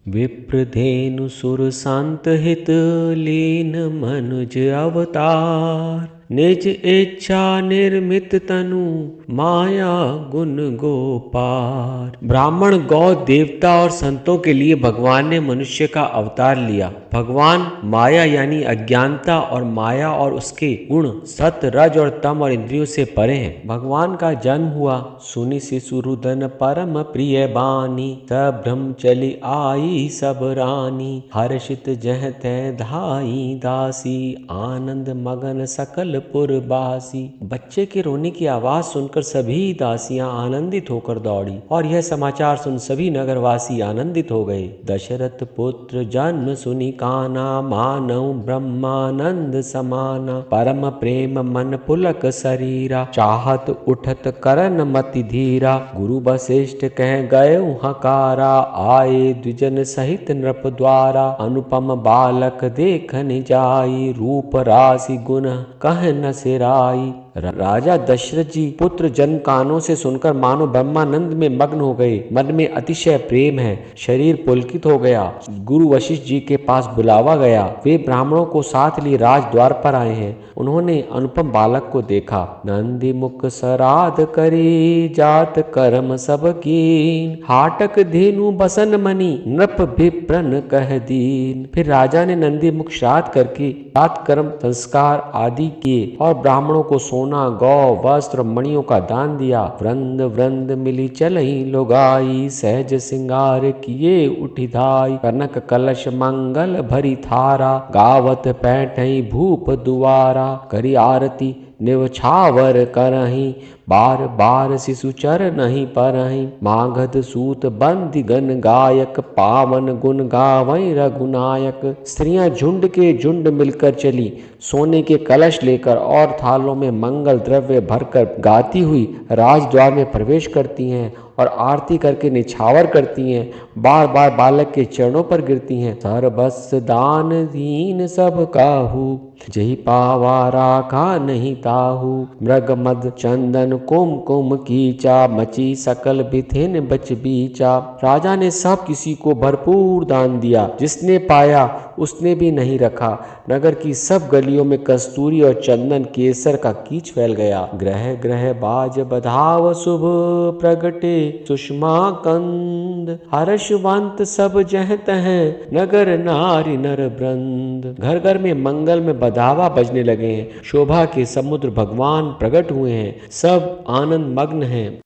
विप्रधेनु सुर संत हित लीन मनुज अवतार। निज इच्छा निर्मित तनु माया गुण गोपार। ब्राह्मण, गौ, देवता और संतों के लिए भगवान ने मनुष्य का अवतार लिया। भगवान माया यानी अज्ञानता और माया और उसके गुण सत, रज और तम और इंद्रियों से परे हैं। भगवान का जन्म हुआ। सुनि शिशु रुदन परम प्रिय बानी। सब ब्रह्मचली आई सब रानी। हर्षित जह तै धाई दासी। आनंद मगन सकल पुरबासी। बच्चे के रोने की आवाज सुनकर सभी दासियां आनंदित होकर दौड़ी और यह समाचार सुन सभी नगरवासी आनंदित हो गए। दशरथ पुत्र जन्म सुनि काना। मानव ब्रह्मानंद समाना। परम प्रेम मन पुलक शरीरा। चाहत उठत करन मति धीरा। गुरु वशिष्ठ कह गए हकारा। आए द्विजन सहित नृप द्वारा। अनुपम बालक देखन जाई। रूप राशि गुण कह न सिराई। राजा दशरथ जी पुत्र जन्म कानों से सुनकर मानो ब्रह्मानंद में मग्न हो गए। मन में अतिशय प्रेम है। शरीर पुलकित हो गया। गुरु वशिष्ठ जी के पास बुलावा गया। वे ब्राह्मणों को साथ लिए राजद्वार पर आए हैं। उन्होंने अनुपम बालक को देखा। नंदी मुख सराध करी। जात कर्म सब कीन। हाटक धेनु बसन मणि। नृप विप्रन कह दीन। फिर राजा ने नंदी मुख श्राद्ध करके जात कर्म संस्कार आदि किए और ब्राह्मणों को सोना, गौ, वस्त्र और मणियों का दान दिया। वृंद वृंद मिली चलई लोगाई। सहज सिंगार किए उठी धाई। कनक कलश मंगल भरी थारा। गावत पैठई भूप दुआरा। करी आरती निवछावर करहीं। बार बार शिशु चर नहीं परहीं। मागध सूत बंदी गण गायक। पावन गुण गावई रघुनायक। स्त्रियां झुंड के झुंड मिलकर चली। सोने के कलश लेकर और थालों में मंगल द्रव्य भरकर गाती हुई राजद्वार में प्रवेश करती हैं और आरती करके निछावर करती हैं। बार बार बालक के चरणों पर गिरती हैं। सर्वस्व दान दीन सब काहू। जही पावा राखा नहीं ताहू। मृग मद चंदन कुम कुम कीचा। मची सकल बिथिन बच बीचा। राजा ने सब किसी को भरपूर दान दिया। जिसने पाया उसने भी नहीं रखा। नगर की सब गलियों में कस्तूरी और चंदन केसर का कीच फैल गया। ग्रह ग्रह बाज बधाव शुभ प्रगटे सुषमा कंद। हर्षवंत सब जह तह नगर नारी नर वृंद। घर घर में मंगल में बधावा बजने लगे हैं। शोभा के समुद्र भगवान प्रकट हुए हैं। सब आनंद मग्न हैं।